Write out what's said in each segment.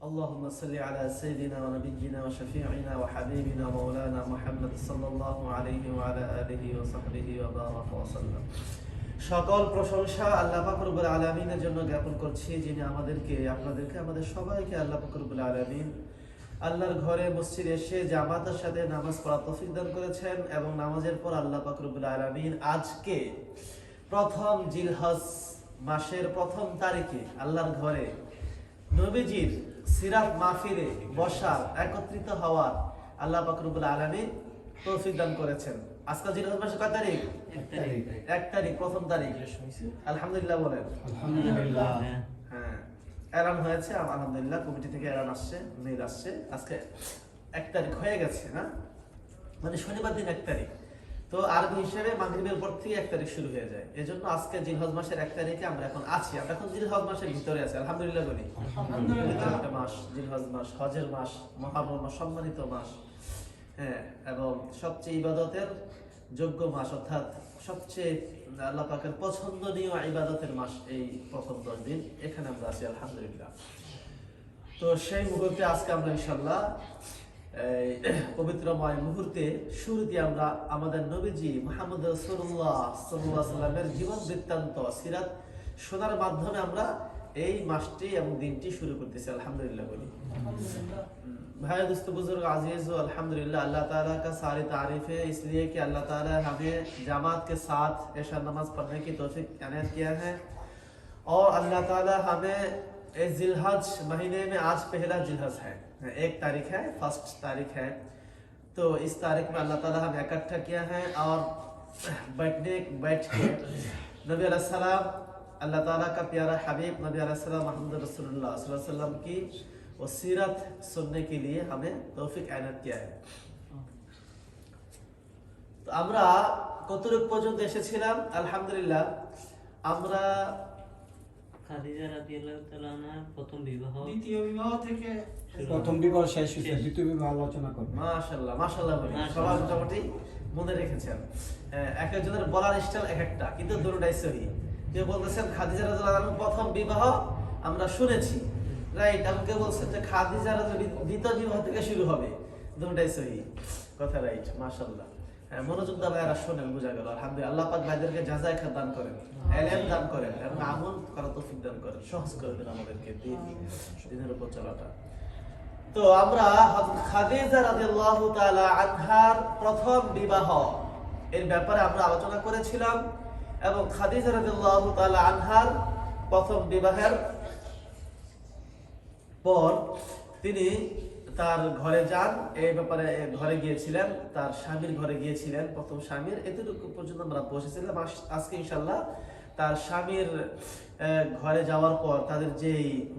اللهم صل على سيدنا ونبينا وشفيعنا وحبيبنا مولانا محمد صلى الله عليه وعلى آله وصحبه وبارك وسلم। সকল প্রশংসা আল্লাহ পাক রব্বুল আলামিনের জন্য জ্ঞাপন করছি, যিনি আমাদেরকে আপনাদেরকে আমাদের সবাইকে আল্লাহ পাক রব্বুল আলামিন আল্লাহর ঘরে মসজিদে এসে জামাতের সাথে নামাজ পড়ার তৌফিক দান করেছেন এবং নামাজের পর আল্লাহ পাক রব্বুল আলামিন আজকে প্রথম জিলহজ মাসের প্রথম তারিখে আল্লাহর ঘরে নবীজির সিরাত মাহফিলে বসার, একত্রিত হওয়ার আল্লাহ পাক রব্বুল আলামিন তৌফিক দান করেছেন। আজকে জিলহজ মাসের কয় তারিখ? 1 তারিখ, প্রথম তারিখ। আলহামদুলিল্লাহ বলেন। আলহামদুলিল্লাহ। হ্যাঁ, এলান হয়েছে আলহামদুলিল্লাহ, কমিটি থেকে এলান আসছে, মেইল আসছে। আজকে 1 তারিখ হয়ে গেছে না, মানে শনিবার দিন 1 তারিখ। তো আরবি হিসেবে মাগরিবের পর থেকে 1 তারিখ শুরু হয়ে যায়। এজন্য আজকে জিলহজ মাসের 1 তারিখে আমরা এখন আছি। আমরা এখন জিলহজ মাসের ভিতরে আছি, আলহামদুলিল্লাহ বলি। একটা মাস, জিলহজ মাস, হজের মাস, মহারম মাস, সম্মানিত মাস। হ্যাঁ, এবং সবচেয়ে ইবাদতের যোগ্য মাস, অর্থাৎ সবচেয়ে আল্লাহ পাকের পছন্দনীয় ইবাদতের মাস এই প্রথম 10 দিন এখানে আমরা আছি, আলহামদুলিল্লাহ। তো সেই মুহূর্তে আজকে আমরা ইনশাআল্লাহ পবিত্রময় মুহূর্তে শুরুতে আমরা আমাদের নবীজি মুহাম্মদ রাসূলুল্লাহ সাল্লাল্লাহু আলাইহি ওয়াসাল্লামের জীবন বৃত্তান্ত সিরাত শোনার মাধ্যমে আমরা এই মাসটি এবং দিনটি শুরু করতেছি, আলহামদুলিল্লাহ বলি। भाई दोस्तों बुजुर्ग अजीज हो, अल्हम्दुलिल्लाह अल्लाह ताला का सारी तारीफ है, इसलिए कि अल्लाह ताला हमें जमात के साथ ऐशा नमाज पढ़ने की तौफीक इनायत किया है। और अल्लाह ताला हमें इस जिलहज महीने में आज पहला जिलहज है, 1 तारीख है, फर्स्ट तारीख है। तो इस तारीख में अल्लाह ताला हमें इकट्ठा किया है और बैठ के नबी अलैहिस्सलाम, अल्लाह ताला का प्यारा हबीब नबी अलैहिस्सलाम मोहम्मद रसूलुल्लाह सल्लल्लाहु अलैहि वसल्लम की वो सीरत सुनने के लिए हमें तौफीक इनायत किया है। তো আমরা কতটুকু পর্যন্ত এসেছিলাম? আলহামদুলিল্লাহ আমরা খাদিজা রাদিয়াল্লাহু তাআলা আনহার প্রথম বিবাহ, দ্বিতীয় বিবাহ থেকে প্রথম বিবাহ শেষ হয়েছে, দ্বিতীয় বিবাহ আলোচনা করব। মাশাআল্লাহ মাশাআল্লাহ বলি, সবাই মোটামুটি মনে রেখেছেন। এক একজনের বলার স্টাইল এক একটা, কিন্তু দুটোটাই সহি। কেউ বলতেছেন খাদিজা রাদিয়াল্লাহু আনহার প্রথম বিবাহ আমরা শুনেছি, রাইট। আমাকে বলছেন যে খাদিজা রাদিয়াল্লাহু দ্বিতীয় বিবাহ থেকে শুরু হবে, দুটোটাই সহি কথা, রাইট। মাশাআল্লাহ, হ্যাঁ, মনোযোগ দিয়ে ভাইরা শুনেন, বোঝা গেল। আলহামদুলিল্লাহ, আল্লাহ পাক ভাইদেরকে জাযায়ে খায়র দান করেন, ইলম দান করেন এবং আমল করার তৌফিক দান করেন, সহজ করে দেন আমাদেরকে দিনের উপর চলাটা। তো আমরা হযরত খাদিজা রাদিয়াল্লাহু তাআলা আনহার প্রথম বিবাহ এর ব্যাপারে আমরা আলোচনা করেছিলাম এবং খাদিজা রাদিয়াল্লাহু তাআলা আনহার প্রথম বিবাহের পর তিনি তার ঘরে যান, এই ব্যাপারে ঘরে গিয়েছিলেন, তার স্বামীর ঘরে গিয়েছিলেন, প্রথম স্বামীর। এতটুকু পর্যন্ত আমরা বসেছিলাম। আজকে ইনশাআল্লাহ তার স্বামীর ঘরে যাওয়ার পর তাদের যে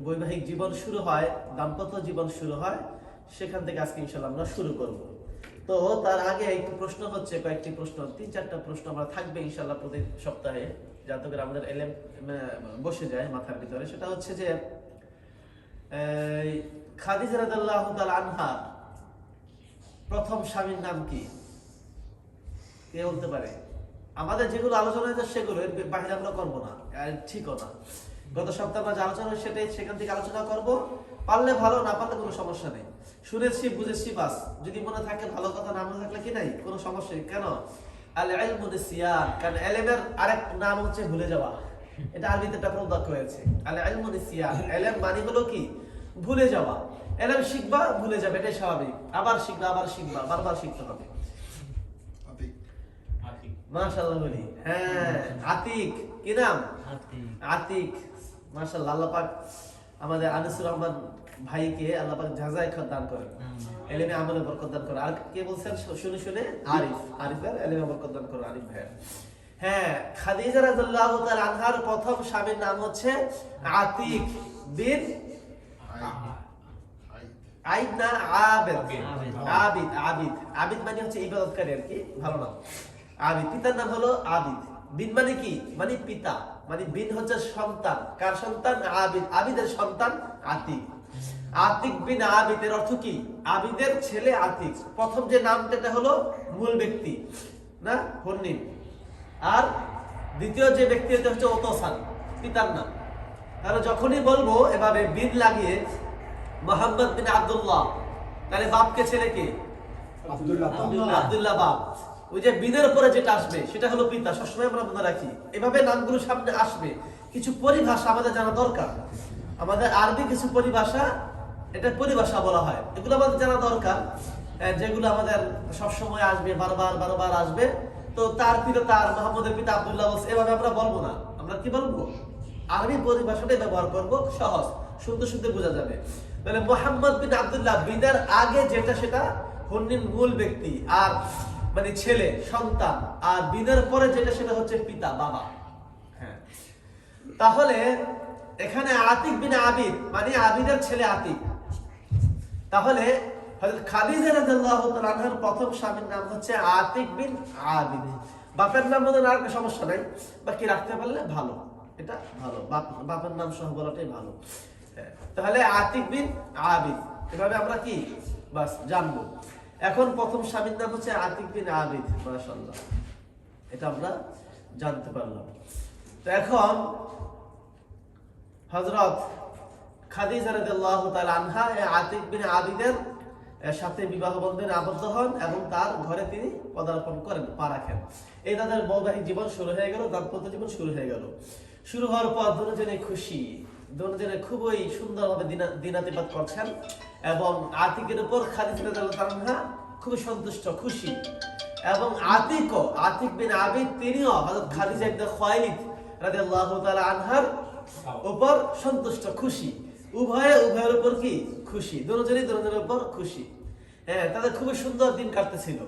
বৈবাহিক জীবন শুরু হয়, দাম্পত্য জীবন শুরু হয়, সেখান থেকে আজকে ইনশাআল্লাহ আমরা শুরু করব। তো তার আগে একটু প্রশ্ন হচ্ছে, কয়েকটি প্রশ্ন, 3-4টা প্রশ্ন আমরা থাকবে ইনশাআল্লাহ প্রতি সপ্তাহে, যাতে করে আমাদের এলেম বসে যায় মাথার ভিতরে। সেটা হচ্ছে যে খাদিজা রাদিয়াল্লাহু তাআলা আনহার প্রথম স্বামীর নাম কি? কে বলতে পারে? আমাদের যেগুলো আলোচনা হয়েছে সেগুলো, এর বাইরে আমরা করবো না, ঠিকও না। গত সপ্তাহে আমরা যে আলোচনা সেটাই সেখান থেকে আলোচনা করব। পারলে ভালো, না পারলে কোনো সমস্যা নেই। শুনেছি বুঝেছি বাস, যদি মনে থাকে ভালো কথা, না মনে থাকলে কি নাই, কোনো সমস্যা নেই। কেন? আল ইলমু নিসিয়ান, কারণ ইলমের আরেক নাম হচ্ছে ভুলে যাওয়া। এটা আরবিতে একটা প্রবাদ হয়েছে, আল ইলমু নিসিয়ান। ইলম মানে হলো কি? ভুলে যাওয়া। ইলম শিখবা, ভুলে যাবে, এটাই স্বাভাবিক। আবার শিখবা, বারবার শিখতে হবে। মাশাআল্লাহ বলি, হ্যাঁ, আতিক। কি নাম? আতিক। মাশাআল্লাহ, আল্লাহ পাক আমাদের আনিসুর রহমান ভাইকে আল্লাহ পাক জাযায়ে খায়র দান করেন, ইলমে আমলে বরকত দান করেন। আর কে বলছেন শুনে? আরিফের ইলমে বরকত দান করেন, আরিফ ভাই। হ্যাঁ, খাদিজা রাদিয়াল্লাহু তাআলা আনহার প্রথম স্বামীর নাম হচ্ছে আতিক বিন আইদ না আবেদ? আবিদ মানে হচ্ছে ইবাদতকারী আর কি, ভালো নাম। আবিদ, পিতার নাম হলো আবিদ। বিন মানে কি? মানে পিতা, মানে বিন হচ্ছে সন্তান। কার সন্তান? আবিদ। আবিদের সন্তান আতিক। আতিক বিন আবিদের অর্থ কি? আবিদের ছেলে আতিক। প্রথম যে নামটা হলো মূল ব্যক্তি না, হন্নিম। আর দ্বিতীয় যে ব্যক্তি হচ্ছে ওতসান, পিতার নাম। তাহলে যখনই বলবো এভাবে বিন লাগিয়ে মুহাম্মদ বিন আব্দুল্লাহ, তাহলে বাপকে ছেলেকে আব্দুল্লাহ আব্দুল্লাহ বাপ। ওই যে বিনের পরে যেটা আসবে সেটা হলো পিতা, সবসময় আমরা মনে রাখি। এভাবে নামগুলো সামনে আসবে, কিছু পরিভাষা আমাদের জানা দরকার। আমাদের আরবি কিছু পরিভাষা, এটা পরিভাষা বলা হয়, এগুলো আমাদের জানা দরকার, যেগুলো আমাদের সবসময় আসবে, বারবার বারবার আসবে। তো তার পিতা, তার মোহাম্মদের পিতা আব্দুল্লাহ বলছে, এভাবে আমরা বলবো না। আমরা কি বলবো? আরবি পরিভাষাটাই ব্যবহার করবো, সহজ, সুন্দর সুন্দর বোঝা যাবে। তাহলে মোহাম্মদ বিন আব্দুল্লাহ, বিনের আগে যেটা সেটা হন্নিন মূল ব্যক্তি, আর মানে ছেলে, সন্তান। আর বিনের পরে যেটা সেটা হচ্ছে পিতা, বাবা। হ্যাঁ, তাহলে এখানে আতিক বিন আবিদ মানে আবিদের ছেলে আতিক। তাহলে হযরত খাদিজা রাদিয়াল্লাহু তাআলা আনহার প্রথম স্বামীর নাম হচ্ছে আতিক বিন আবিদ। বাপের নাম মনে রাখলে সমস্যা নাই, বাকি রাখতে পারলে ভালো, এটা ভালো, বাপের নাম সহ বলাটাই ভালো। তাহলে আতিক বিন আবিদ, এভাবে আমরা কি বাস জানবো। এখন প্রথম স্বামীর নাম হচ্ছে আতিক বিন আবিদ, মাশাআল্লাহ, এটা আমরা জানতে পারলাম। তো এখন হযরত খাদিজা রাদিয়াল্লাহু তাআলা আনহা আতিক বিন আবিদের সাথে বিবাহ বন্ধনে আবদ্ধ হন এবং তার ঘরে তিনি পদার্পণ করেন, পা রাখেন। এই তাদের বৈবাহিক জীবন শুরু হয়ে গেল, দাম্পত্য জীবন শুরু হয়ে গেল। শুরু হওয়ার পর দুজনে খুশি, দুজনে খুবই সুন্দরভাবে দিনাতিপাত করছেন এবং আতিকের উপর খাদিজা রাদিয়াল্লাহু আনহা খুব সন্তুষ্ট, খুশি। এবং আতিক বিন আবিদ তিনিও হযরত খাদিজা ইবনে খুয়াইলিদ রাদিয়াল্লাহু তাআলা আনহার উপর সন্তুষ্ট, খুশি। উভয়ের উপর কি খুশি, দুজনের উপর খুশি। হ্যাঁ, তাদের খুবই সুন্দর দিন কাটতেছিল।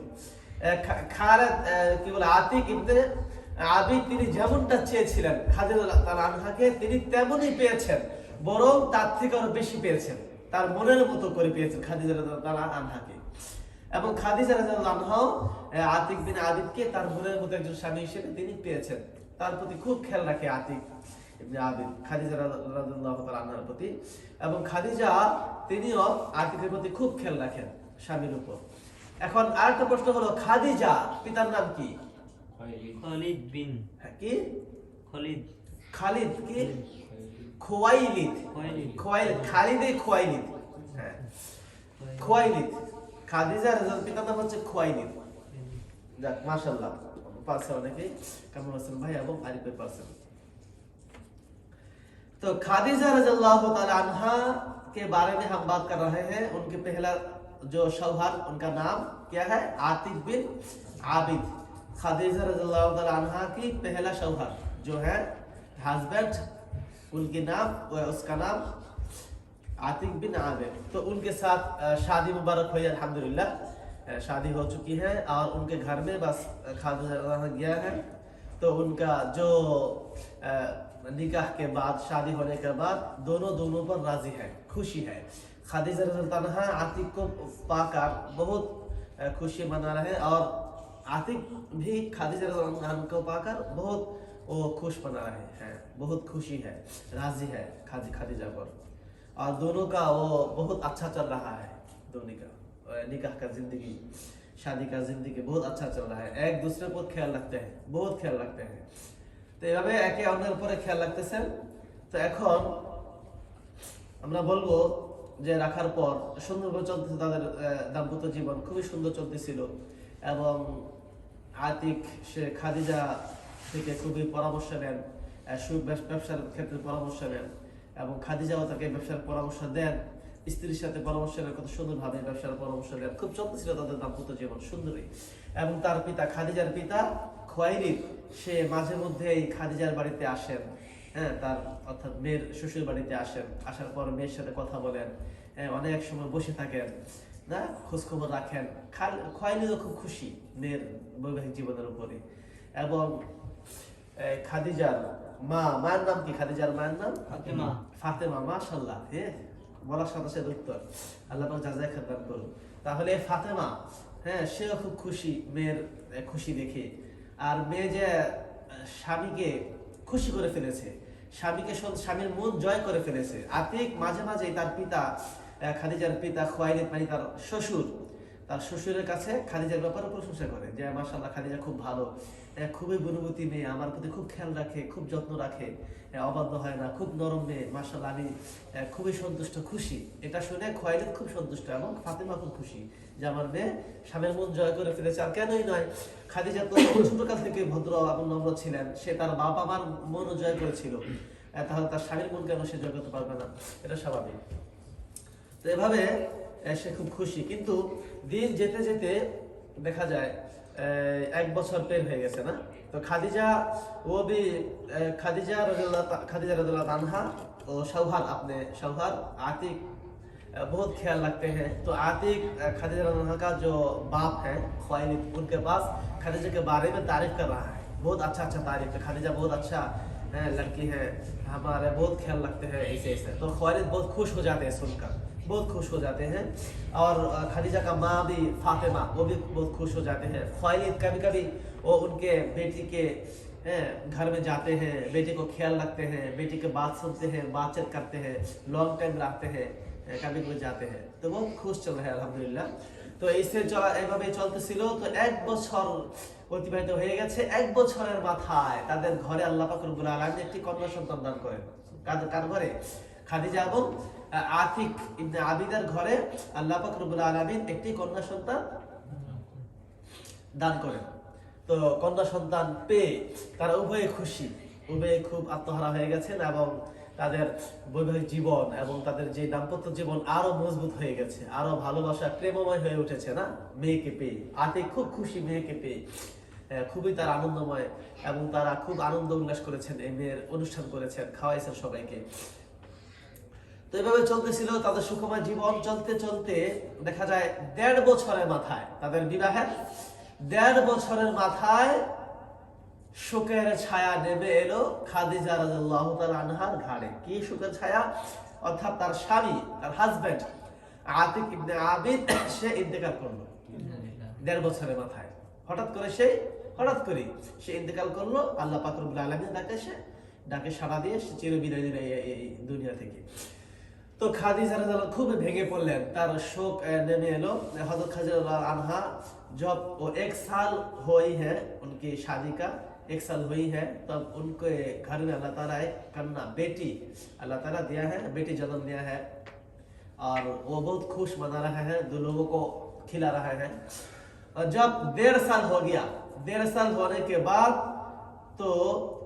কি বলে, আতিক ইবনে আবিদ তিনি যেমনটা চেয়েছিলেন খাদিজা তাআলা আনহাকে, তিনি তেমনই পেয়েছেন, বরং তার থেকে আরো বেশি পেয়েছেন, তার মনের মতো করে পেয়েছেন খাদিজা তাআলা আনহাকে। এবং খাদিজা রাদিয়াল্লাহু আনহাও আতিক বিন আবিদকে তার মনের মতো একজন স্বামী হিসেবে তিনি পেয়েছেন। তার প্রতি খুব খেয়াল রাখে আতিক ইবনে আবিদ খাদিজা রাদিয়াল্লাহু তাআলা আনহার প্রতি, এবং খাদিজা তিনিও আতিকের প্রতি খুব খেয়াল রাখেন স্বামীর উপর। এখন আরেকটা প্রশ্ন হলো, খাদিজা পিতার নাম কি? খালিদ বিন কি? খালিদ কি? খুয়াইলিদ। খুয়াইলিদ। হ্যাঁ, খুয়াইলিদ। খাদিজার পিতার নাম হচ্ছে খুয়াইলিদ। যাক, মাশাআল্লাহ, পারছে অনেকে। কেমন আছেন ভাই? এবং আরিফ ভাই পারছেন। तो खादीजा रज़ियल्लाहु ताला अन्हा के बारे में हम बात कर रहे हैं। उनके पहला जो शौहर, उनका नाम क्या है? आतिक बिन आबिद। खादीजा रज़ियल्लाहु ताला अन्हा की पहला शौहर जो है हस्बैंड, उनके नाम, उसका नाम आतिक बिन आबिद। तो उनके साथ शादी मुबारक हुई, अल्हम्दुलिल्लाह, शादी हो चुकी है और उनके घर में बस खादीजा गया है। तो उनका जो निकाह के बाद, शादी होने के बाद दोनों पर राजी है, खुशी है। खादीजा रज़ियल्लाहु अन्हा आतिक को पाकर बहुत खुशी मना रहे हैं और आतिक भी खादीजा रज़ियल्लाहु अन्हा को पाकर बहुत वो खुश मना रहे हैं, बहुत खुशी है, राजी है खादीजा पर। और दोनों का वो बहुत अच्छा चल रहा है, दोनों का निकाह का जिंदगी, शादी का जिंदगी बहुत अच्छा चल रहा है। एक दूसरे को ख्याल रखते हैं, बहुत ख्याल रखते हैं। তো এভাবে একে অন্যের উপরে খেয়াল রাখতেছেন। তো এখন আমরা বলবো যে রাখার পর সুন্দরভাবে চলতেছে তাদের দাম্পত্য জীবন, খুবই সুন্দর চলতেছিল। এবং আতিক সে খাদিজা থেকে খুবই পরামর্শ নেন, ব্যবসার ক্ষেত্রে পরামর্শ নেন, এবং খাদিজাও তাকে ব্যবসার পরামর্শ দেন, স্ত্রীর সাথে পরামর্শ নেন, কত সুন্দরভাবে ব্যবসার পরামর্শ দেন। খুব চলতেছিল তাদের দাম্পত্য জীবন সুন্দরী। এবং তার পিতা, খাদিজার পিতা খুয়াইলিদ, সে মাঝে মধ্যে এই খাদিজার বাড়িতে আসেন। হ্যাঁ, তার অর্থাৎ মেয়ের শ্বশুর বাড়িতে আসেন, আসার পর মেয়ের সাথে কথা বলেন, অনেক সময় বসে থাকেন, না খোঁজ খবর রাখেন। খুয়াইলিদও খুব খুশি মেয়ের বৈবাহিক জীবনের উপরে। এবং খাদিজার মায়ের নাম কি? খাদিজার মায়ের নাম ফাতেমা। মাশাআল্লাহ, বলার সাথে সাথে উত্তর, আল্লাহ পাক জাযায়ে খায়ের দান করুন। তাহলে ফাতেমা, হ্যাঁ, সেও খুব খুশি মেয়ের খুশি দেখে। আর মেয়ে যে স্বামীকে খুশি করে ফেলেছে, স্বামীর মন জয় করে ফেলেছে। আতিক মাঝে মাঝে তার পিতা, খাদিজার পিতা খুয়াইলিদ মানে তার শ্বশুর, তার শ্বশুরের কাছে খাদিজার ব্যাপারে প্রশংসা করে যে মাশাআল্লাহ খাদিজা খুব ভালো, খুবই গুণবতী মেয়ে, আমার প্রতি খুব খেয়াল রাখে, খুব যত্ন রাখে, অবাধ্য হয় না, খুব নরম মেয়ে, মাশাআল্লাহ আমি খুবই সন্তুষ্ট, খুশি। এটা শুনে খুয়াইলিদ খুব সন্তুষ্ট এবং ফাতেমা খুব খুশি যে আমার মেয়ে স্বামীর মন জয় করে ফেলেছে। আর কেনই নয়, খাদিজা তো ছোটকাল থেকে ভদ্র এবং নম্র ছিলেন, সে তার বাবা মার মনও জয় করেছিল, তাহলে তার স্বামীর মন কেন সে জয় করতে পারবে না? এটা স্বাভাবিক। তো এভাবে সে খুব খুশি। কিন্তু দিন যেতে যেতে দেখা যায় 1 বছর পের হয়ে গেছে না। তো খাদিজা रादियल्लाहु अन्हा और शौहर अपने शौहर आतिक बहुत ख्याल रखते हैं। तो आतिक खादिजा रज़ियल्लाहु अन्हा का जो बाप है ख्वाइलिद, उनके पास खादिजा के बारे में तारीफ कर रहा है, बहुत अच्छा तारीफ है, खादिजा बहुत अच्छा लड़की है, हमारे बहुत ख्याल रखते हैं, ऐसे ऐसे। तो ख्वाइलिद बहुत खुश हो जाते हैं सुनकर, बहुत खुश हो जाते हैं। और खादिजा का माँ भी फातिमा, वो भी बहुत खुश हो जाते हैं। ख्वाइलिद कभी कभी वो उनके बेटी के घर में जाते हैं, बेटी को ख्याल रखते हैं, बेटी के बात सुनते हैं, बातचीत करते हैं, लॉन्ग टाइम रखते हैं, कभी कभी जाते हैं। तो बहुत खुश चल रहा है আলহামদুলিল্লাহ। তো এইসে চলা এইভাবে চলতেছিল। তো 1 বছর অতিবাহিত হয়ে গেছে। 1 বছরের মাথায় তাদের ঘরে আল্লাহ পাক রব্বুল আলামিন একটি কন্যা সন্তান দান করেন। কার ঘরে? খাদিজা এবং আতিক ইবনে আবিদের ঘরে আল্লাহ পাক রব্বুল আলামিন একটি কন্যা সন্তান দান করেন। তো কন্যা সন্তান পেয়ে তারা উভয়ে খুশি, উভয়ে খুব আত্মহারা হয়ে গেছেন এবং তাদের বৈবাহিক জীবন এবং তাদের যে দাম্পত্য জীবন আরো মজবুত হয়ে গেছে, আরো ভালোবাসা প্রেমময় হয়ে উঠেছে না মেয়েকে পেয়ে। আতিক খুব খুশি মেয়েকে পেয়ে, খুবই তার আনন্দময় এবং তারা খুব আনন্দ উল্লাস করেছেন, এই মেয়ের অনুষ্ঠান করেছেন, খাওয়াইছেন সবাইকে। তো এভাবে চলতেছিল তাদের সুখময় জীবন। চলতে চলতে দেখা যায় 1.5 বছরের মাথায় তাদের বিবাহের 1.5 বছরের মাথায় শোকের ছায়া নেমে এলো খাদিজা রাদিয়াল্লাহু তাআলা আনহার ঘাড়ে। কি শোকের ছায়া? অর্থাৎ তার স্বামী, তার হাজবেন্ড আতিক ইবনে আবিদ সে ইন্তেকাল করলো 1.5 বছরের মাথায়। হঠাৎ করে সে ইন্তেকাল করলো। আল্লাহ পাক রব্বুল আলামিন ডাকে সাড়া দিয়ে সে চিরবিদায় নিল এই দুনিয়া থেকে। তো খাদিজা রাদিয়াল্লাহু খুব ভেঙে পড়লেন, তার শোক নেমে एलो। हज़रत खादिजा रादियल्लाहु अन्हा जब वो 1 साल हुई है उनकी शादी का, 1 साल हुई है, तब उनके घर में अल्लाह ताला एक कन्या बेटी अल्लाह ताला दिया है, बेटी जन्म दिया है और वो बहुत खुश मना रहा है, 2 लोगों को खिला रहा है। और जब 1.5 साल हो गया, 1.5 साल होने के बाद तो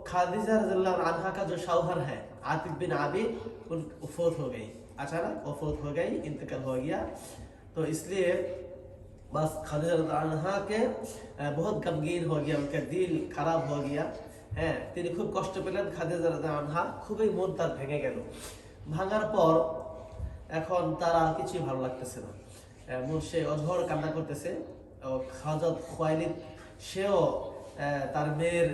खादिजा रादियल्लाहु अन्हा का जो शौहर है आतिक बिन आबिद फौत हो गई, अचानक वो फौत हो गई, इंतकाल हो गया। तो इसलिए बस खादिजा रादियल्लाहु अन्हा के बहुत गमगीन हो गया, उनका दिल खराब हो गया, হ্যাঁ তিনি খুব কষ্ট পেলেন। খাদিজা রাদিয়াল্লাহু আনহা খুবই মন তার ভেঙে গেল। ভাঙার পর এখন তার আর কিছুই ভালো লাগতেছে না, মন সে অঝোর কান্না করতেছে। হযরত খুয়াইলিদ সেও তার মেয়ের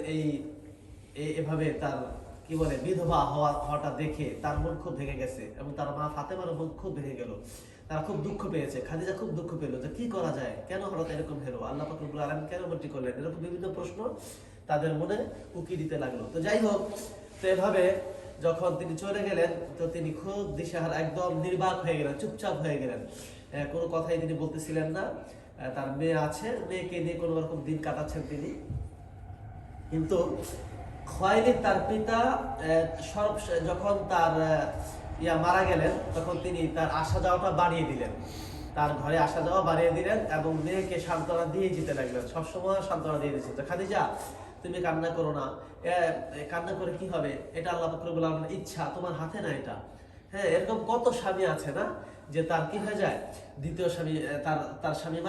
এভাবে তার কি বলে বিধবা হওয়াটা দেখে তার মন খুব ভেঙে গেছে এবং তার মা ফাতেমার মন খুব ভেঙে গেল। তারা খুব দুঃখ পেয়েছে, খাদিজা খুব দুঃখ পেল যে কি করা যায়, কেন হঠাৎ এরকম হলো, আল্লাহ পাক রব্বুল আলামিন কেন এমনটি করলেন, এরকম বিভিন্ন প্রশ্ন তাদের মনে উকি দিতে লাগলো। তো যাই হোক, তো এভাবে যখন তিনি চলে গেলেন তো তিনি খুব দিশেহারা, একদম নির্বাক হয়ে গেলেন, চুপচাপ হয়ে গেলেন, কোনো কথাই তিনি বলতেছিলেন না। তার মেয়ে আছে, মেয়েকে নিয়ে কোনো রকম দিন কাটাচ্ছেন তিনি। কিন্তু খুয়াইলিদ তার পিতা যখন তার মারা গেলেন তখন তিনি তার আসা যাওয়াটা বাড়িয়ে দিলেন, তার ঘরে আসা যাওয়া বাড়িয়ে দিলেন এবং মেয়েকে সান্ত্বনা দিয়ে যেতে লাগলেন, সবসময় সান্ত্বনা দিয়ে দিয়েছেন যে খাদিজা তুমি কান্না করো না, কান্না করে কি হবে, এটা আল্লাহ পাক রব্বুল আলামিনের ইচ্ছা, তোমার হাতে না এটা। হ্যাঁ, এরকম কত স্বামী আছে না যে তার কি হয়ে যায়, দ্বিতীয় স্বামী, তার স্বামী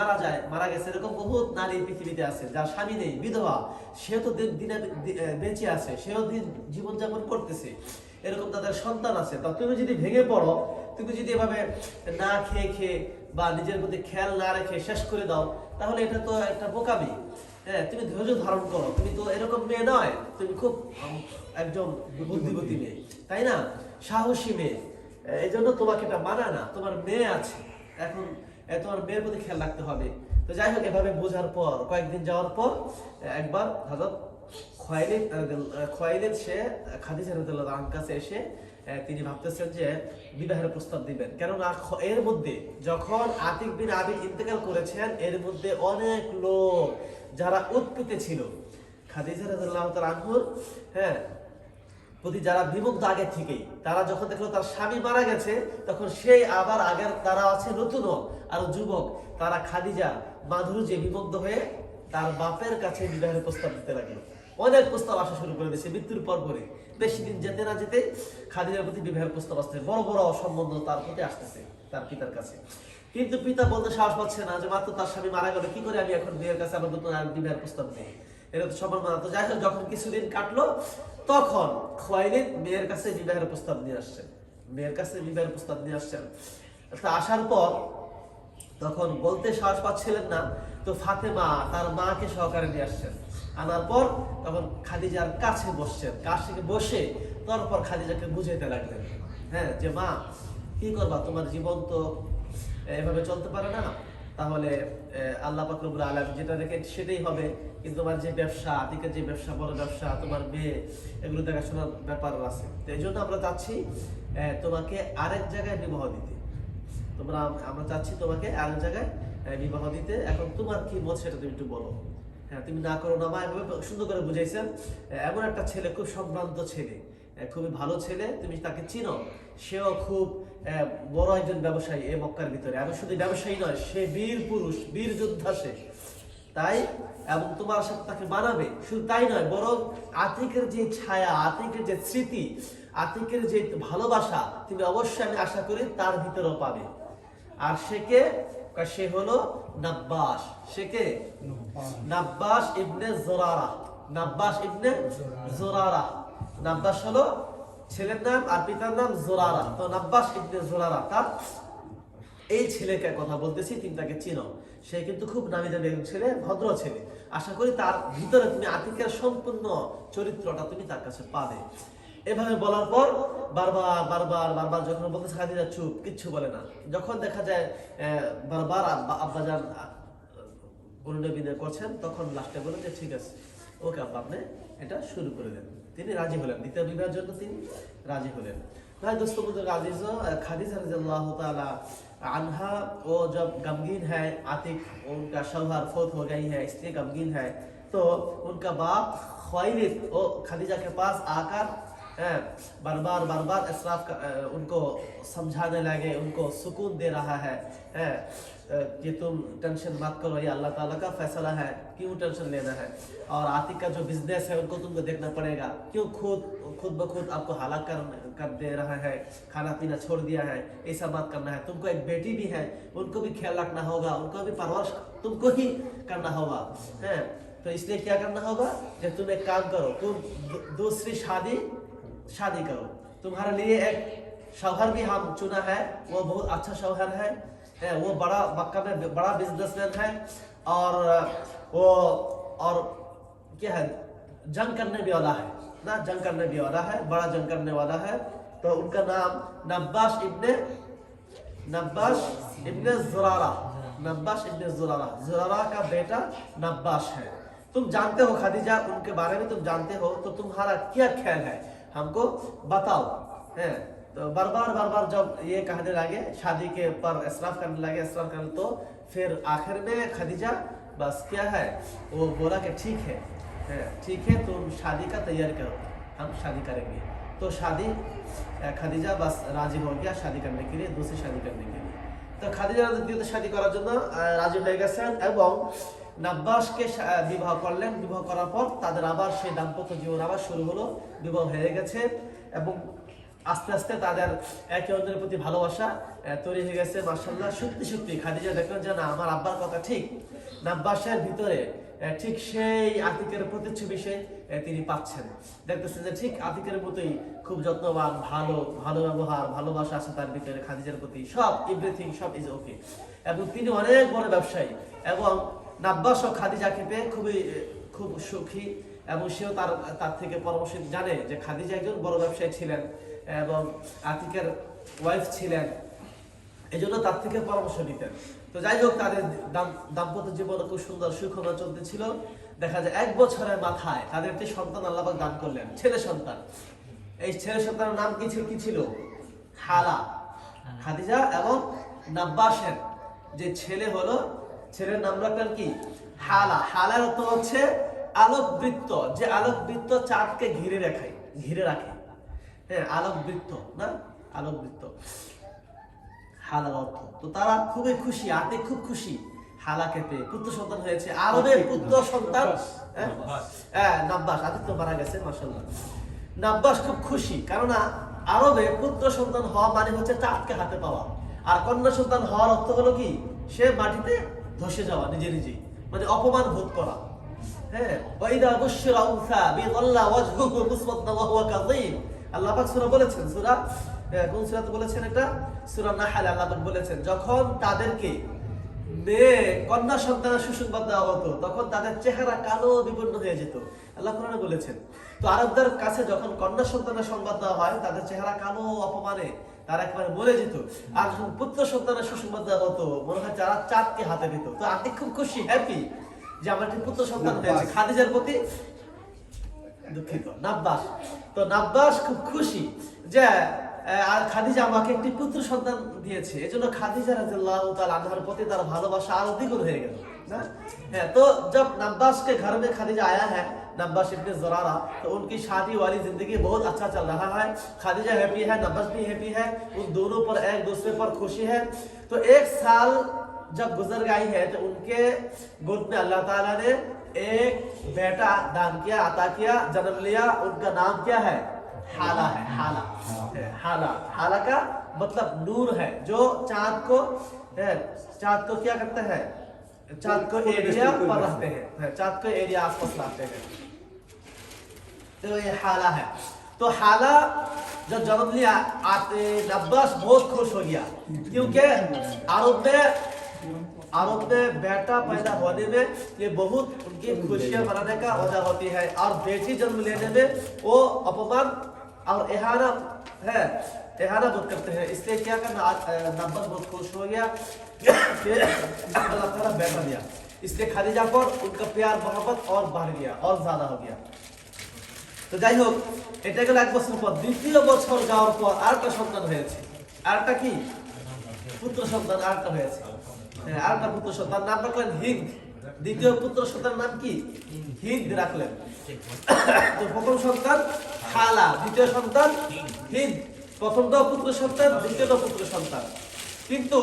মারা গেছে, এরকম বহুত নারী পৃথিবীতে আছে যার স্বামী নেই, বিধবা, সেও তো দিনে বেঁচে আছে, সেও জীবনযাপন করতেছে, এরকম তাদের সন্তান আছে। তা তুমি যদি ভেঙে পড়ো, তুমি যদি এভাবে না খেয়ে বা নিজের প্রতি খেয়াল না রেখে শেষ করে দাও, তাহলে এটা তো একটা বোকামি। হ্যাঁ, তুমি ধৈর্য ধারণ করো, তুমি তো এরকম মেয়ে নয়, তুমি খুব একজন বুদ্ধিমতী মেয়ে, তাই না, সাহসী মেয়ে, এই জন্য তোমাকে এটা মানা না, তোমার মেয়ে আছে, এখন তোমার মেয়ের প্রতি খেয়াল রাখতে হবে। তো যাই হোক, এভাবে বোঝার পর কয়েকদিন যাওয়ার পর একবার হযরত খুয়াইলিদ সে খাদিজা রাদিয়াল্লাহু আনহার কাছে এসে তিনি ভাবতেছেন যে বিবাহের প্রস্তাব দিবেন। কেননা এর মধ্যে যখন আতিক বিন আবিদ ইন্তেকাল করেছেন, এর মধ্যে অনেক লোক যারা উৎপীড়িত ছিল খাদিজা রাদিয়াল্লাহু তাআলা আনহুর প্রতি যারা বিমুগ্ধ আগে থেকেই, তারা যখন দেখলো তার স্বামী মারা গেছে, তখন সেই আবার আগের তারা আছে নতুন আর যুবক, তারা খাদিজা মাধুর্যে বিমুগ্ধ হয়ে তার বাপের কাছে বিবাহের প্রস্তাব দিতে লাগলো। অনেক প্রস্তাব আসা শুরু করে দিয়েছে মৃত্যুর পর পরে। বেশি দিন যেতে না যেতে খাদিজার প্রতি বিবাহের প্রস্তাব আসছে, বড় বড় সম্বন্ধ তার প্রতি আসতেছে তার পিতার কাছে। কিন্তু পিতা বলতে সাহস পাচ্ছে না যে মাত্র তার স্বামী মারা গেল, কি করে আমি এখন বিয়ের কাছে আবার নতুন আর বিবাহের প্রস্তাব দিই, এটা তো সবার মানা। তো যাই হোক, যখন কিছুদিন কাটলো তখন খুয়াইলিদ মেয়ের কাছে বিবাহের প্রস্তাব নিয়ে আসছেন, মেয়ের কাছে বিবাহের প্রস্তাব নিয়ে আসছেন। তা আসার পর তখন বলতে সাহস পাচ্ছিলেন না, তো ফাতেমা তার মাকে সহকারে নিয়ে আসছেন। আনার পর তখন খাদিজার কাছে বসছেন, কাছে বসে তারপর খাদিজাকে বুঝাইতে লাগলেন, যে মা কি করবা, তোমার জীবন তো এভাবে চলতে পারে না, তাহলে আল্লাহ পাক রব্বুল আলামিন যেটা রেখে সেটাই হবে। কিন্তু তোমার যে ব্যবসা, আতিকের যে ব্যবসা, বড় ব্যবসা, তোমার মেয়ে, এগুলো দেখাশোনার ব্যাপার আছে। তো এই জন্য আমরা চাচ্ছি তোমাকে আরেক জায়গায় বিবাহ দিতে। আমরা চাচ্ছি তোমাকে আরেক জায়গায় বিবাহ দিতে। এখন তোমার কি মত সেটা তুমি একটু বলো। তুমি না করো না মা, এভাবে সুন্দর করে বুঝাইছেন। এমন একটা ছেলে, খুব সম্ভ্রান্ত ছেলে, খুবই ভালো ছেলে, তুমি তাকে চিনো, সেও খুব বড় একজন ব্যবসায়ী এই মক্কার ভিতরে। আমি শুধু ব্যবসায়ী নয়, সে বীর পুরুষ, বীর যোদ্ধা সে, তাই এবং তোমার সাথে তাকে মানাবে। শুধু তাই নয়, বরং আতিকের যে ছায়া, আতিকের যে স্মৃতি, আতিকের যে ভালোবাসা, তুমি অবশ্যই আমি আশা করি তার ভিতরেও পাবে। আর সে হলো নাব্বাস। সে কে? নাব্বাস ইবনে জোরারা। নাব্বাস ইবনে জোরারা, নাব্বাস হলো ছেলের নাম আর পিতার নাম জোরারা। তো নাব্বাস ইবনে জোরারা, তার এই ছেলেকে কথা বলতেছি, তুমি তাকে চিনো। সে কিন্তু খুব নামি দামি ছেলে, ভদ্র ছেলে। আশা করি তার ভিতরে তুমি আতিকের সম্পূর্ণ চরিত্রটা তুমি তার কাছে পাবে। এভাবে বলার পর বারবার বারবার বারবার যখন বলতেছে, খাদিজা চুপ, কিচ্ছু বলে না। যখন দেখা যায় বারবার আব্বাজান অনুনয় করছেন, তখন লাস্টে বলে যে ঠিক আছে, ওকে আব্বা, আপনি এটা শুরু করে দেন। তিনি রাজি হলেন, দ্বিতীয় বিবাহের জন্য তিনি রাজি হলেন। भाई दोस्तों खादीजा रज़ियल्लाहु ताला अन्हा वो जब गमगीन है, आतिक उनका शौहर फौत हो गई है, इसलिए गमगीन है, तो उनका बाप ख्वाइलिद वो खादीजा के पास आकर बार बार इसराफ उनको समझाने लगे, उनको सुकून दे रहा है कि तुम टेंशन मत करो, ये अल्लाह ताला का फैसला है, क्यों टेंशन लेना है। और आतिक का जो बिजनेस है उनको तुमको देखना पड़ेगा, क्यों खुद ब खुद आपको हलाक कर दे रहा है, खाना पीना छोड़ दिया है, ऐसा मत करना है। तुमको एक बेटी भी है, उनको भी ख्याल रखना होगा, उनको भी परवरिश तुमको ही करना होगा। तो इसलिए क्या करना होगा, जब तुम एक काम करो, तुम दूसरी शादी करो। तुम्हारे लिए एक शौहर भी हम चुना है, वो बहुत अच्छा शौहर है, वो बड़ा मक्का में बड़ा बिजनेसमैन है, और क्या है, जंग करने भी वाला है ना, जंग करने भी वाला है, बड़ा जंग करने वाला है। तो उनका नाम नब्बास इब्ने जुरारा, नब्बास इब्ने जुरारा, जुरारा का बेटा नब्बास है। तुम जानते हो खादीजा, उनके बारे में तुम जानते हो, तो तुम्हारा क्या ख्याल है, हमको बताओ। तो बार बार जब ये कहने लगे, शादी के ऊपर इसराफ करने लगे, तो फिर आखिर में खादीजा बस क्या है, वो बोला कि ठीक है तुम शादी का तैयार करो, हम शादी करेंगे। तो खादीजा बस राजी हो गया शादी करने के लिए, दूसरी शादी करने के लिए। तो खादीजा দ্বিতীয় শাদী করার জন্য রাজি হয়ে গেছেন এবং নাব্বাসকে বিবাহ করলেন। বিবাহ করার পর তাদের আবার সেই দাম্পত্য জীবন আবার শুরু হলো, বিবাহ হয়ে গেছে এবং আস্তে আস্তে তাদের একে অন্যের প্রতি ভালোবাসা তৈরি হয়ে গেছে। মাশাআল্লাহ, সত্যি খাদিজা দেখলেন যে না, আমার আব্বার কথা ঠিক, নাব্বাসের ভিতরে ঠিক সেই আতিকের প্রতিচ্ছবি তিনি পাচ্ছেন। দেখতেছেন যে ঠিক আতিকের মতোই খুব যত্নবান, ভালো ব্যবহার, ভালোবাসা আছে তার ভিতরে খাদিজার প্রতি, সব এভরিথিং সব ইজ ওকে। এবং তিনি অনেক বড় ব্যবসায়ী এবং নাব্বাস ও খাদিজাকে পেয়ে খুব সুখী, এবং সেও তার থেকে পরামর্শ জানে যে খাদিজা একজন বড় ব্যবসায়ী ছিলেন এবং আতিকের ওয়াইফ ছিলেন, এই জন্য তার থেকে পরামর্শ নিতেন। তো যাই হোক, তাদের দাম্পত্য জীবন খুব সুন্দর সুখময় চলতেছিল। দেখা যায় 1 বছরের মাথায় তাদের একটি সন্তান আল্লাহ পাক দান করলেন, ছেলে সন্তান। এই ছেলে সন্তানের নাম কি ছিল? হালা। খাদিজা এবং নাব্বাসের যে ছেলে হলো, ছেলের নাম রাখলেন কি? হালা। হালার অর্থ হচ্ছে আলোক বৃত্ত, যে আলোক বৃত্ত চাঁদকে ঘিরে রাখে। হ্যাঁ, আলোক বৃত্ত না, আলোক বৃত্ত হালার অর্থ। তো তারা খুবই খুশি, আতিক খুব খুশি হালাকে পেয়ে, পুত্র সন্তান হয়েছে। আরবের পুত্র সন্তান নাব্বাস, আতিক তো মারা গেছে মাশাআল্লাহ। নাব্বাস খুব খুশি, কেননা আরবে পুত্র সন্তান হওয়া মানে হচ্ছে চাঁদকে হাতে পাওয়া, আর কন্যা সন্তান হওয়ার অর্থ হলো কি? সে মাটিতে ধসে যাওয়া, নিজেই মানে অপমান বোধ করা। হ্যাঁ, ওয়াইদা বুশরা উনসা বিযাল্লা ওয়াজহুহু মুসওয়াদ্দান ওয়া হুয়া কাযীম। আল্লাহ পাক সূরা বলেছেন, সূরা কোন সূরাতে বলেছেন? এটা সূরা নাহল। আল্লাহ পাক বলেছেন যখন তাদেরকে মেয়ে কন্যা সন্তানের সুসংবাদ দেওয়া হতো তখন তাদের চেহারা কালো বিবর্ণ হয়ে যেত। আল্লাহ কোরআনে বলেছেন। তো আরবদের কাছে যখন কন্যা সন্তানের সংবাদ দেওয়া হয় তাদের চেহারা কালো, অপমানে তারা একবারে মরে যেত। আর যখন পুত্র সন্তানের সুসংবাদ দেওয়া হতো মনে হয় তারা চাঁদকে হাতে পেত। তো আপনি খুব খুশি, হ্যাপি যে আমার একটি পুত্র সন্তান হয়েছে। খাদিজার প্রতি দুঃখিত, নাব্বাস। তো নাব্বাস খুব খুশি যে আর খাদিজা আমাকে একটি পুত্র সন্তান দিয়েছে। এজন্য খাদিজা রাদিয়াল্লাহু তাআলা আনহার প্রতি তার ভালোবাসা আরো দ্বিগুণ হয়ে গেল না। হ্যাঁ, तो जब नब्बास के घर में खादिजा आया है, नब्बास इब्ने ज़ुरारा, तो उनकी शादी वाली जिंदगी बहुत अच्छा चल रहा है। खादिजा हैप्पी है, नब्बास भी हैप्पी है, उन दोनों पर एक दूसरे पर खुशी है। तो एक साल जब गुजर गई है तो उनके गोद में अल्लाह ताला ने एक बेटा दान किया, अता किया, जन्म लिया। उनका नाम क्या है? हाला है। हाला, हाला का मतलब नूर है, जो चांद को क्या करते हैं? चांद को एरिया पर रखते हैं, चांद को एरिया आसपास रखते हैं। तो ये हाला है। तो हाला जब जन्म लिया नब्बास बहुत खुश हो गया, क्योंकि अरब में बेटा पैदा होने में ये बहुत उनकी खुशियां मनाने का वजह होती है, और बेटी जन्म लेने में वो अपमान और एहाना बहुत करते हैं। इसलिए क्या करना, नब्बास बहुत खुश हो गया कि अल्लाह ताला बेटा दिया। इसलिए खादिजा पर उनका प्यार मोहब्बत और बढ़ गया और ज्यादा हो गया। তো যাই হোক, এটা গেল এক বছর পর। দ্বিতীয় বছর যাওয়ার পর আরেকটা সন্তান হয়েছে। আরেকটা কি? পুত্র সন্তান আরেকটা হয়েছে। হ্যাঁ, আরেকটা পুত্র সন্তান, নাম রাখলেন হিন্দ। দ্বিতীয় পুত্র সন্তানের নাম কি? হিন্দ রাখলেন। তো প্রথম সন্তান হালা, দ্বিতীয় সন্তান হিন্দ। প্রথমটা পুত্র সন্তান, দ্বিতীয়টা পুত্র সন্তান। কিন্তু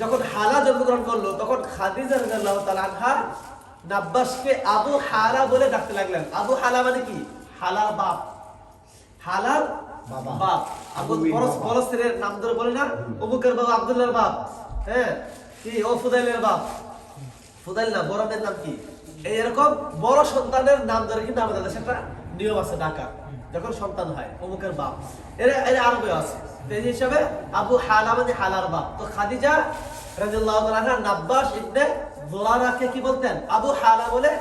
যখন হালা জন্মগ্রহণ করলো তখন খাদিজা রাদিয়াল্লাহু তাআলা আনহা নাব্বাসকে আবু হালা বলে ডাকতে লাগলেন। আবু হালা মানে কি? হালার বাপ, হালার বাপ। আবু পরস্পরের নাম ধরে বলে না, অমুকের বাবা আব্দুল্লাহর বাপ, হ্যাঁ কি ও ফুদাইলের বাপ। ফুদাইল না, বড়দের নাম কি? এরকম বড় সন্তানের নাম ধরে কিন্তু আমাদের দেশে একটা নিয়ম আছে ডাকা, যখন সন্তান হয় অমুকের বাপ। এর আরবে আছে। এই হিসাবে আবু হালা মানে হালার বাপ। তো খাদিজা রাদিয়াল্লাহু তাআলা আনহা নাব্বাস ইবনে যুরারাকে কি বলতেন? আবু হালা বলে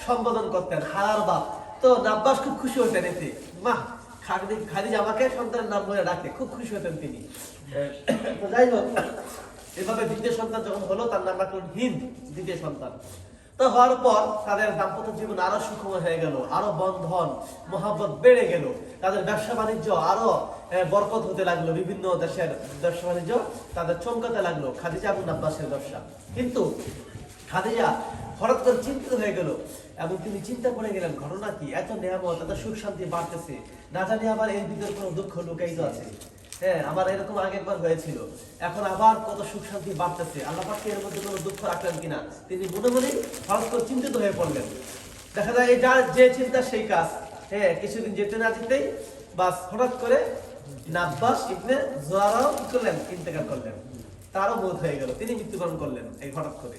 সম্বোধন করতেন, হালার বাপ। তো নাব্বাস খুব খুশি হতেন এতে, মা খাদিজা আমাকে সন্তানের নাম বলে ডাকে, খুব খুশি হতেন তিনি। তো যাই হোক, এভাবে দ্বিতীয় সন্তান যখন হলো তার নাম রাখলেন হিন্দ, দ্বিতীয় সন্তান। তো হওয়ার পর তাদের দাম্পত্য জীবন আরো সুখময় হয়ে গেল, আরো বন্ধন মহব্বত বেড়ে গেল, তাদের ব্যবসা বাণিজ্য আরো বরকত হতে লাগলো, বিভিন্ন দেশের ব্যবসা বাণিজ্য তাদের চমকাতে লাগলো, খাদিজা এবং নাব্বাসের ব্যবসা। কিন্তু খাদিজা হঠাৎ করে চিন্তিত হয়ে গেল এবং তিনি চিন্তা করে গেলেন, ঘটনা কি? এত নিয়ামত, এত সুখ শান্তি বাড়তেছে, না জানি আবার এর ভিতরে কোনো দুঃখ লুকায়িত আছে। হ্যাঁ, আমার এরকম আগে একবার হয়েছিল, এখন আবার কত সুখ শান্তি বাড়তেছে, আল্লাহ পাক এর মধ্যে কোনো দুঃখ রাখলেন কিনা। তিনি মনে মনে হঠাৎ করে চিন্তিত হয়ে পড়লেন। দেখা যায় এই যে চিন্তা সেই কাজ। হ্যাঁ, কিছুদিন যেতে না যেতেই বাস হঠাৎ করে নাব্বাস ইবনে যুরারা কি করলেন? ইন্তেকাল করলেন, তারও মওত হয়ে গেল, তিনি মৃত্যুবরণ করলেন এই হঠাৎ করে।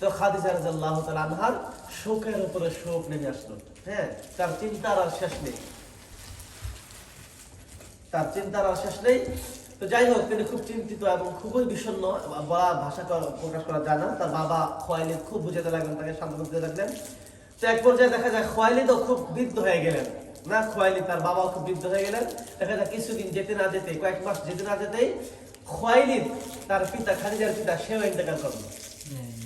তো খাদিজা রাদিয়াল্লাহু তাআলা আনহার শোকের উপরে শোক নেমে আসলো। হ্যাঁ, তার চিন্তার আর শেষ নেই, তার চিন্তার আর শেষ নেই। তো যাই হোক, তিনি খুব চিন্তিত এবং খুবই বিষণ্ণ, বলা ভাষা প্রকাশ করা যায় না। তার বাবা খুয়াইলিদ খুব বুঝাতে লাগলেন, তাকে সান্ত্বনা দিতে লাগলেন। তো এক পর্যায়ে দেখা যায় খুয়াইলিদও খুব বৃদ্ধ হয়ে গেলেন না, খুয়াইলিদ তার বাবাও খুব বৃদ্ধ হয়ে গেলেন। দেখা যায় কিছুদিন যেতে না যেতে, কয়েক মাস যেতে না যেতেই খুয়াইলিদ তার পিতা, খাদিজার পিতা, সেও ইন্তেকাল করলো।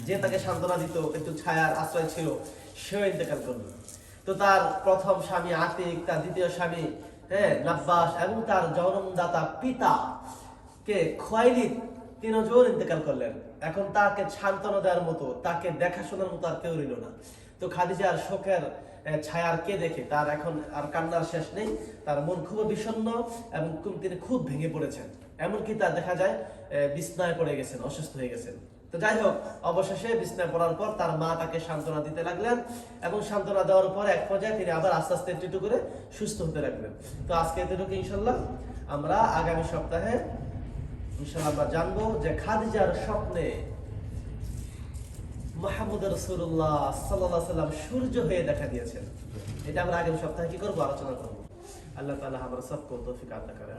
যে তাকে সান্ত্বনা দিত, একটু ছায়ার আশ্রয় ছিল, সেও ইন্তেকাল করলো। তো তার প্রথম স্বামী আতিক, তার দ্বিতীয় স্বামী হ্যাঁ নাব্বাস এবং তার জন্মদাতা পিতা কে খোয়াইলিদ তিনজন ইন্তেকাল করলেন। এখন তাকে সান্ত্বনা দেওয়ার মতো, তাকে দেখাশোনার মতো আর কেউ রইল না। তো খাদিজার শোকের ছায়ার কে দেখে তার এখন আর কান্নার শেষ নেই, তার মন খুব বিষণ্ণ এবং তিনি খুব ভেঙে পড়েছেন। এমনকি তার দেখা যায় বিছনায় পড়ে গেছেন, অসুস্থ হয়ে গেছেন। তো যাই হোক, অবশেষে বিছনায় পড়ার পর তার মা তাকে সান্ত্বনা দিতে লাগলেন এবং সান্ত্বনা দেওয়ার পর এক পর্যায়ে তিনি আবার আস্তে আস্তে একটু করে সুস্থ হতে লাগলেন। তো আজকে এতটুকু, ইনশাল্লাহ আমরা আগামী সপ্তাহে ইনশাল্লাহ আমরা জানবো যে খাদিজার স্বপ্নে মুহাম্মদ রাসূলুল্লাহ সাল্লাল্লাহু আলাইহি ওয়াসাল্লাম সূর্য হয়ে দেখা দিয়েছেন। এটা আমরা আগামী সপ্তাহে কি করবো, আলোচনা করবো। আল্লাহ তাআলা আমাদের সবকে তৌফিক আতা করে।